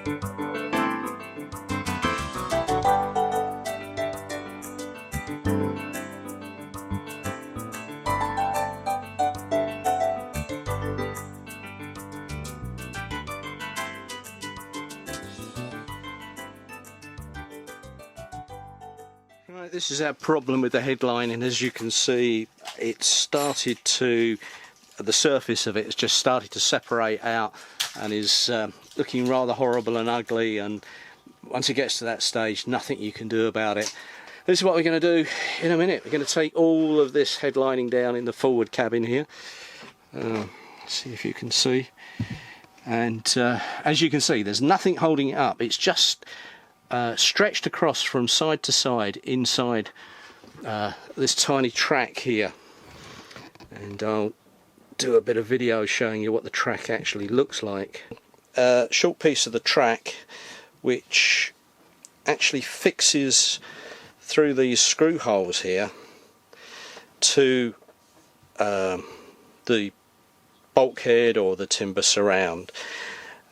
Right, this is our problem with the headline, and as you can see, it's started to, the surface of it has just started to separate out and is looking rather horrible and ugly, and once it gets to that stage, nothing you can do about it. This is what we're going to do in a minute. We're going to take all of this headlining down in the forward cabin here. See if you can see. And as you can see, there's nothing holding it up. It's just stretched across from side to side inside this tiny track here. And I'll do a bit of video showing you what the track actually looks like. A short piece of the track which actually fixes through these screw holes here to the bulkhead or the timber surround,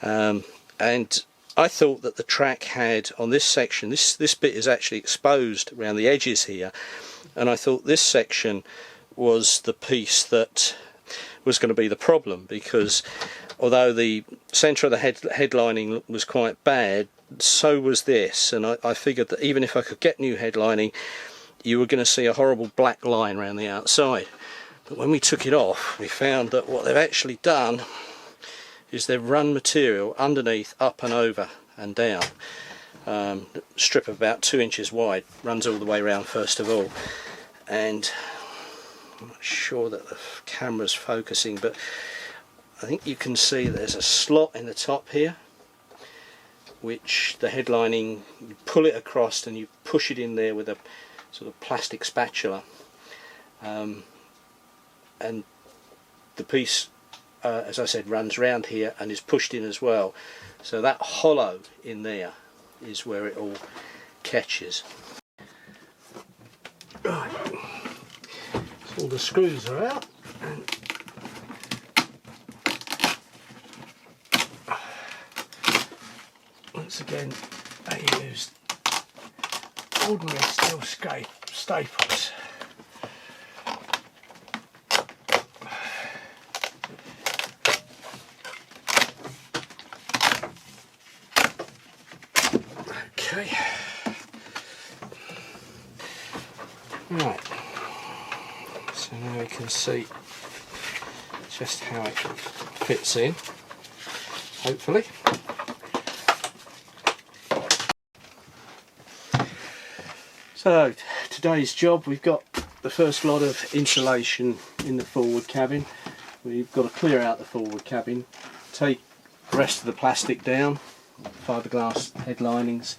and I thought that the track had on this section, this bit is actually exposed around the edges here, and I thought this section was the piece that was going to be the problem, because although the centre of the headlining was quite bad, so was this, and I figured that even if I could get new headlining, you were going to see a horrible black line around the outside. But when we took it off, we found that what they've actually done is they've run material underneath, up and over and down. Strip of about 2 inches wide, runs all the way around first of all, and I'm not sure that the camera's focusing, but I think you can see there's a slot in the top here which the headlining, you pull it across and you push it in there with a sort of plastic spatula, and the piece, as I said, runs round here and is pushed in as well, so that hollow in there is where it all catches. Right, so all the screws are out, and once again I used ordinary steel staples. Okay. Right. So now we can see just how it fits in, hopefully. So today's job, we've got the first lot of insulation in the forward cabin. We've got to clear out the forward cabin, take the rest of the plastic down, fiberglass headlinings,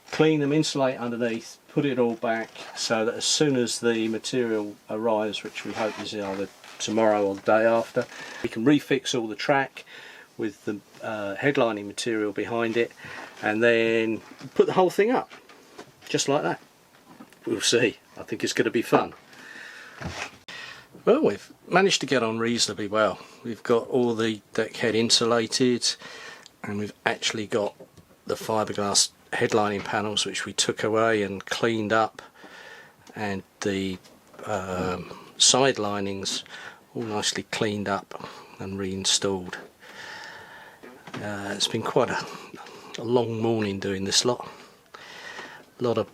clean them, insulate underneath, put it all back so that as soon as the material arrives, which we hope is either tomorrow or the day after, we can refix all the track with the headlining material behind it, and then put the whole thing up just like that. We'll see. I think it's going to be fun. Well, we've managed to get on reasonably well. We've got all the deck head insulated, and we've actually got the fiberglass headlining panels which we took away and cleaned up, and the side linings all nicely cleaned up and reinstalled. It's been quite a long morning doing this lot. A lot of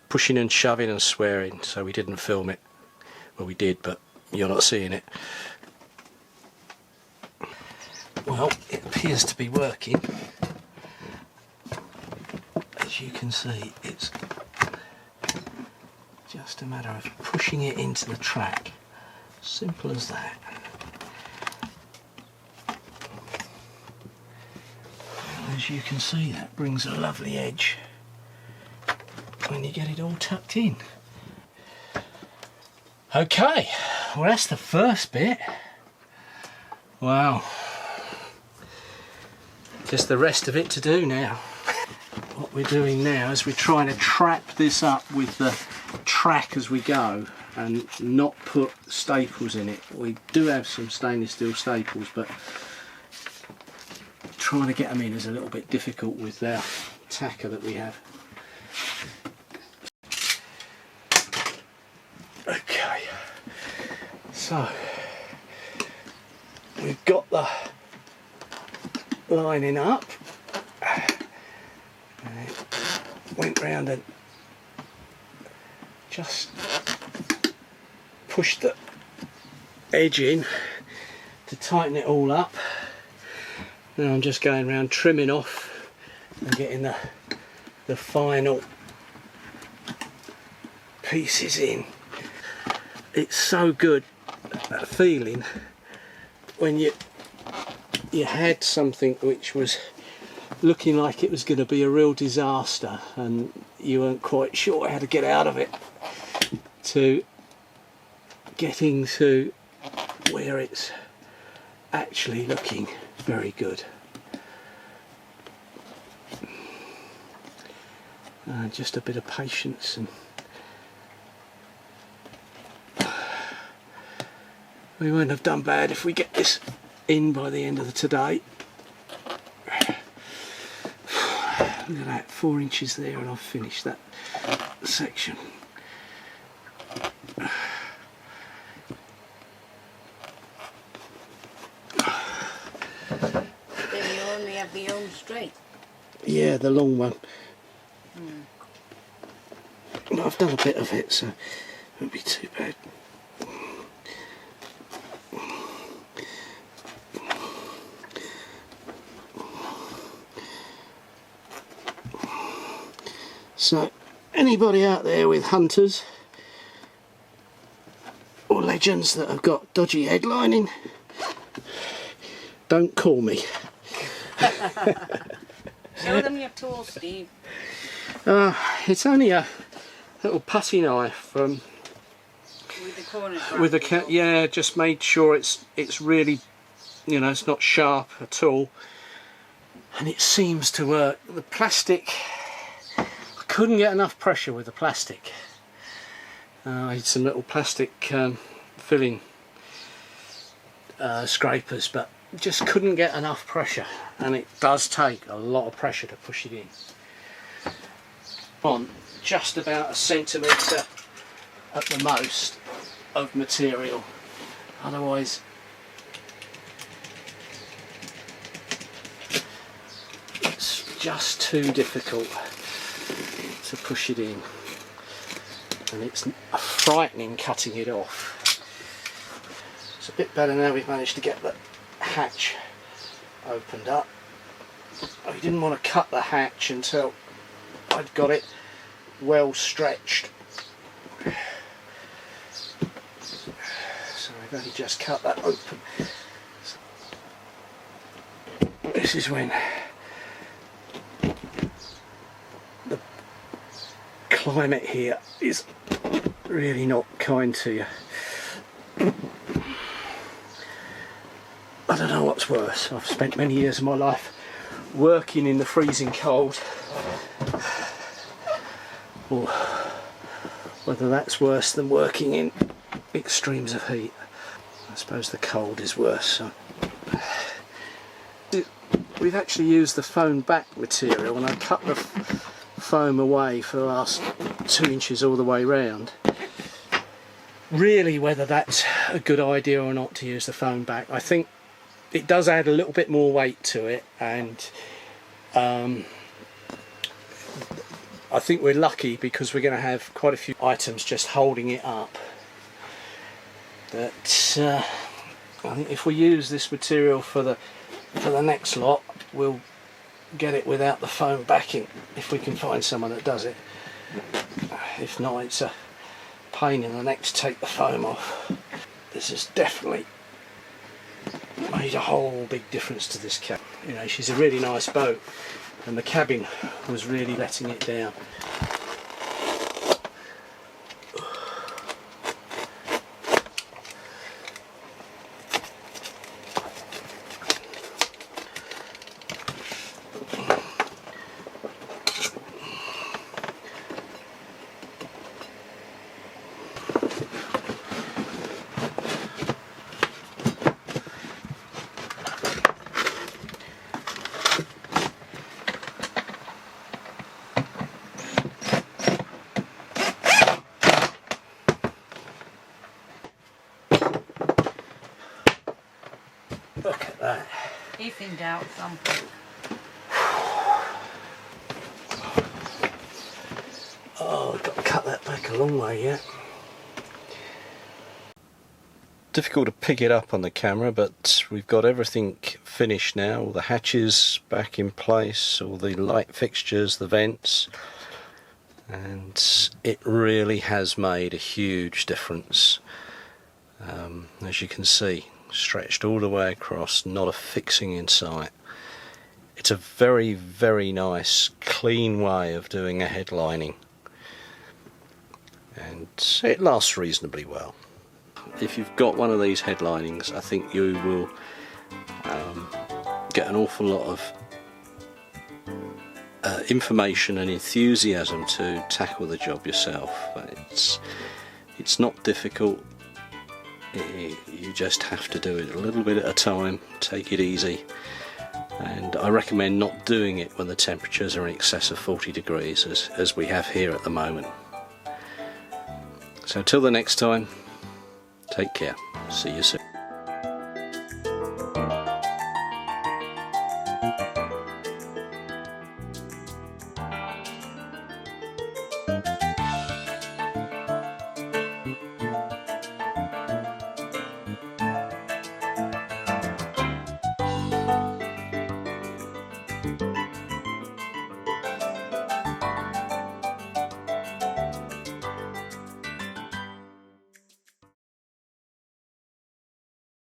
pushing and shoving and swearing, so we didn't film it. Well, we did, but you're not seeing it. Well, it appears to be working. As you can see, it's just a matter of pushing it into the track. Simple as that. As you can see, that brings a lovely edge when you get it all tucked in. Okay, well that's the first bit. Wow. Just the rest of it to do now. What we're doing now is we're trying to trap this up with the track as we go and not put staples in it. We do have some stainless steel staples, but trying to get them in is a little bit difficult with our tacker that we have. Okay, so we've got the lining up, and went round and just pushed the edge in to tighten it all up. Now I'm just going around trimming off and getting the final pieces in. It's so good, that feeling when you had something which was looking like it was going to be a real disaster and you weren't quite sure how to get out of it, to getting to where it's actually looking very good. Just a bit of patience, and we won't have done bad if we get this in by the end of today. Look at that, 4 inches there, and I've finished that section. Then you only have the arm straight? Yeah, the long one. No, I've done a bit of it, so it won't be too bad. So, anybody out there with hunters or legends that have got dodgy headlining, don't call me. Show them your tools, Steve. It's only a little putty knife from With the corners with the yeah, just made sure it's really, you know, it's not sharp at all, and it seems to work. The plastic, I couldn't get enough pressure with the plastic. I had some little plastic filling scrapers, but just couldn't get enough pressure, and it does take a lot of pressure to push it in. On just about a centimetre at the most of material, otherwise it's just too difficult to push it in, and it's frightening cutting it off. It's a bit better now we've managed to get the hatch opened up. I didn't want to cut the hatch until I'd got it well stretched, so I've only just cut that open. This is when the climate here is really not kind to you. I don't know what's worse. I've spent many years of my life working in the freezing cold, or whether that's worse than working in extremes of heat. I suppose the cold is worse. So we've actually used the foam back material, and I cut the foam away for the last 2 inches all the way round. Really, whether that's a good idea or not to use the foam back, I think it does add a little bit more weight to it, and I think we're lucky because we're going to have quite a few items just holding it up. But I think if we use this material for the next lot, we'll get it without the foam backing, if we can find someone that does it. If not, it's a pain in the neck to take the foam off. This has definitely made a whole big difference to this cabin. You know, she's a really nice boat, and the cabin was really letting it down. thinned out something. Oh, I've got to cut that back a long way yet. Difficult to pick it up on the camera, but we've got everything finished now. All the hatches back in place, all the light fixtures, the vents, and it really has made a huge difference. As you can see, stretched all the way across, not a fixing in sight. It's a very, very nice, clean way of doing a headlining, and it lasts reasonably well. If you've got one of these headlinings, I think you will get an awful lot of information and enthusiasm to tackle the job yourself. It's not difficult. You just have to do it a little bit at a time, take it easy, and I recommend not doing it when the temperatures are in excess of 40 degrees as we have here at the moment. So till the next time, take care. See you soon.